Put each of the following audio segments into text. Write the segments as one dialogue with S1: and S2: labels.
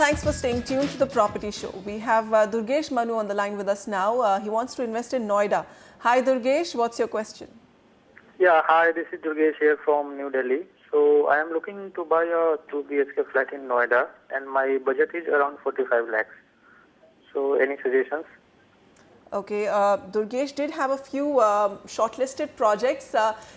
S1: thanks for staying tuned to the Property Show. We have Durgesh Manu on the line with us now. He wants to invest in Noida. Hi Durgesh, what's your question?
S2: Yeah, hi, this is Durgesh here from New Delhi. So I am looking to buy a 2 BHK flat in Noida and my budget is around 45 lakhs. So any suggestions?
S1: Okay, Durgesh did have a few shortlisted projects.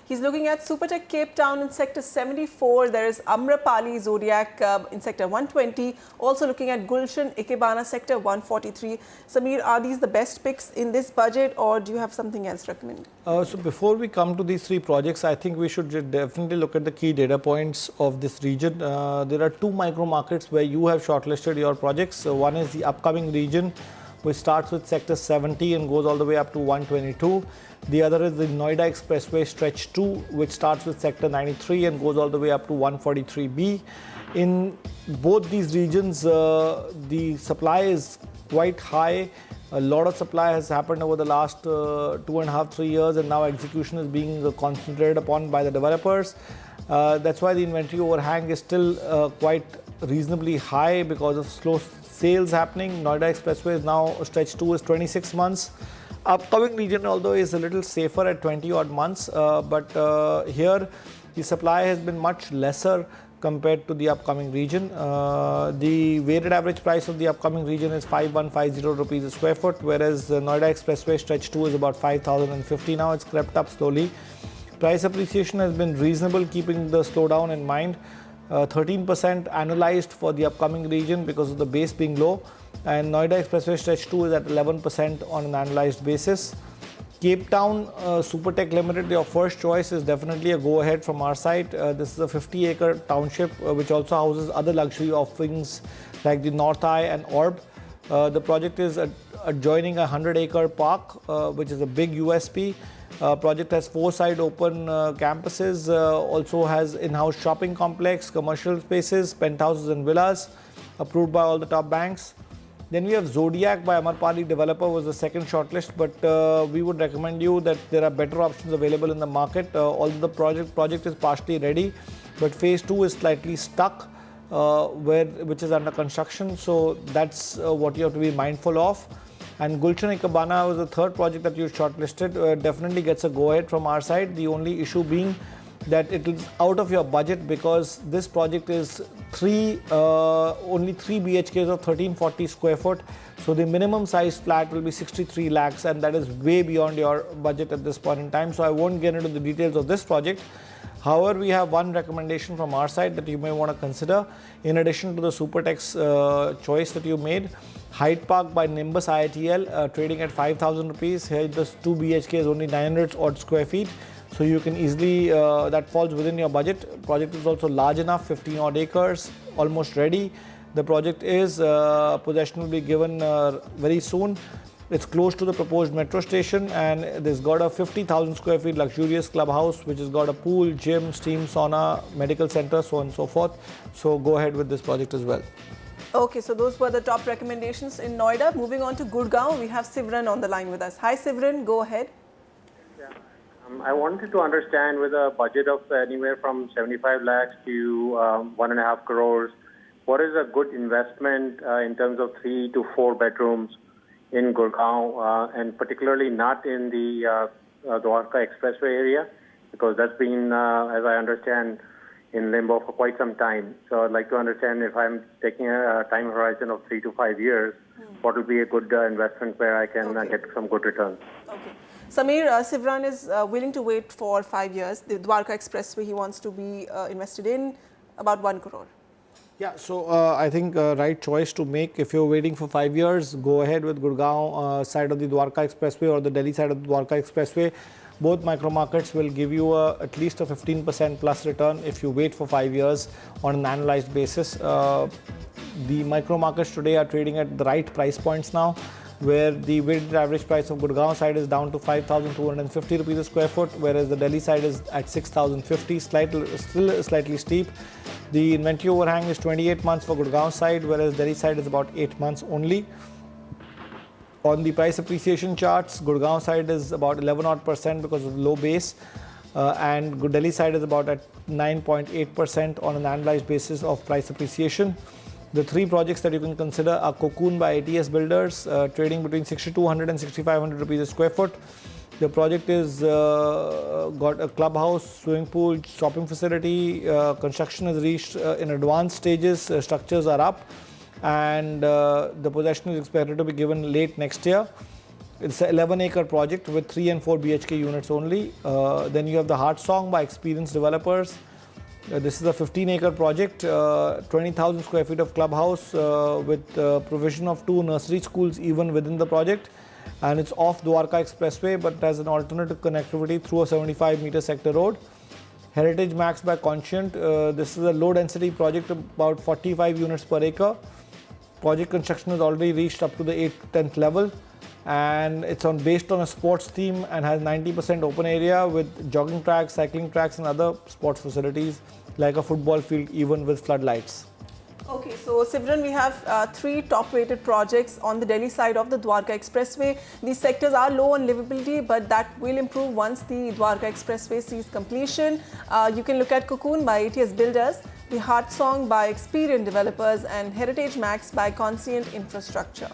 S1: He's looking at Supertech Cape Town in Sector 74. There is Amrapali Zodiac in Sector 120. Also looking at Gulshan Ikebana Sector 143. Sameer, are these the best picks in this budget or do you have something else recommended?
S3: So before we come to these three projects, I think we should definitely look at the key data points of this region. There are two micro markets where you have shortlisted your projects. One is the upcoming region, which starts with Sector 70 and goes all the way up to 122. The other is the Noida Expressway Stretch 2, which starts with Sector 93 and goes all the way up to 143B. In both these regions, the supply is quite high. A lot of supply has happened over the last 2.5-3 years, and now execution is being concentrated upon by the developers. That's why the inventory overhang is still quite reasonably high because of slow sales happening. Noida Expressway is now, Stretch 2 is 26 months. Upcoming region, although, is a little safer at 20 odd months, but here the supply has been much lesser compared to the upcoming region. The weighted average price of the upcoming region is 5150 rupees a square foot, whereas the Noida Expressway Stretch 2 is about 5050 now. It's crept up slowly. Price appreciation has been reasonable, keeping the slowdown in mind. 13% annualized for the upcoming region because of the base being low, and Noida Expressway Stretch 2 is at 11% on an annualized basis. Cape Town Supertech Limited, your first choice, is definitely a go-ahead from our side. This is a 50-acre township which also houses other luxury offerings like the North Eye and Orb. The project is adjoining a 100-acre park, which is a big USP. Project has 4 side open campuses, also has in-house shopping complex, commercial spaces, penthouses and villas, approved by all the top banks. Then we have Zodiac by Amrapali developer, was the second shortlist, but we would recommend you that there are better options available in the market. Although the project is partially ready, but phase 2 is slightly stuck, which is under construction. So that's what you have to be mindful of. And Gulshan Ikebana was the third project that you shortlisted. Definitely gets a go-ahead from our side. The only issue being that it is out of your budget because this project is only 3 BHKs of 1340 square foot. So the minimum size flat will be 63 lakhs, and that is way beyond your budget at this point in time. So I won't get into the details of this project. However, we have one recommendation from our side that you may want to consider in addition to the Supertech's choice that you made. Hyde Park by Nimbus IITL, trading at 5,000 rupees. Here this 2 BHK is only 900 odd square feet. So you can easily, that falls within your budget. Project is also large enough, 15 odd acres, almost ready. The project is, possession will be given very soon. It's close to the proposed metro station, and there's got a 50,000 square feet luxurious clubhouse, which has got a pool, gym, steam sauna, medical center, so on and so forth. So go ahead with this project as well.
S1: Okay, so those were the top recommendations in Noida. Moving on to Gurgaon, we have Sivran on the line with us. Hi Sivran, go ahead.
S4: Yeah. I wanted to understand, with a budget of anywhere from 75 lakhs to 1.5 crores, what is a good investment in terms of 3 to 4 bedrooms in Gurgaon, and particularly not in the Dwarka Expressway area, because that's been, as I understand, in limbo for quite some time. So I'd like to understand, if I'm taking a time horizon of 3 to 5 years, what would be a good investment where I can get some good returns.
S1: Okay. Sameer, Sivran is willing to wait for 5 years. The Dwarka Expressway he wants to be invested in, about 1 crore.
S3: Yeah, so I think right choice to make. If you're waiting for 5 years, go ahead with Gurgaon side of the Dwarka Expressway or the Delhi side of the Dwarka Expressway. Both micro markets will give you at least a 15% plus return if you wait for 5 years on an annualized basis. The micro markets today are trading at the right price points now, where the weighted average price of Gurgaon side is down to 5,250 rupees a square foot, whereas the Delhi side is at 6,050, still slightly steep. The inventory overhang is 28 months for Gurgaon side, whereas Delhi side is about 8 months only. On the price appreciation charts, Gurgaon side is about 11 odd % because of low base, and Delhi side is about at 9.8% on an annualized basis of price appreciation. The three projects that you can consider are Cocoon by ATS Builders, trading between 6,200 and 6,500 rupees a square foot. The project is got a clubhouse, swimming pool, shopping facility. Construction has reached in advanced stages. Structures are up, and the possession is expected to be given late next year. It's an 11-acre project with 3 and 4 BHK units only. Then you have the Heart Song by experienced developers. This is a 15-acre project, 20,000 square feet of clubhouse with provision of 2 nursery schools even within the project. And it's off Dwarka Expressway, but has an alternative connectivity through a 75-meter sector road. Heritage Max by Conscient. This is a low-density project, about 45 units per acre. Project construction has already reached up to the 8th, 10th level. And it's based on a sports theme and has 90% open area with jogging tracks, cycling tracks and other sports facilities like a football field even with floodlights.
S1: Okay, so Sivran, we have 3 top-rated projects on the Delhi side of the Dwarka Expressway. These sectors are low on livability, but that will improve once the Dwarka Expressway sees completion. You can look at Cocoon by ATS Builders, the Heart Song by Experian Developers, and Heritage Max by Conscient Infrastructure.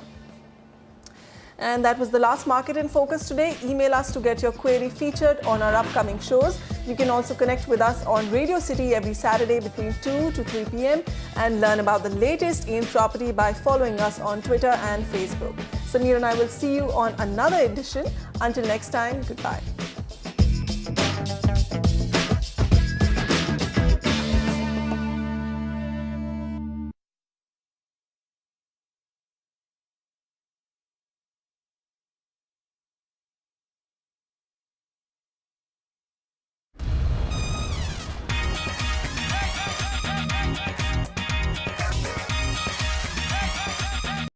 S1: And that was the last Market in Focus today. Email us to get your query featured on our upcoming shows. You can also connect with us on Radio City every Saturday between 2 to 3 p.m. and learn about the latest in property by following us on Twitter and Facebook. Samir and I will see you on another edition. Until next time, goodbye.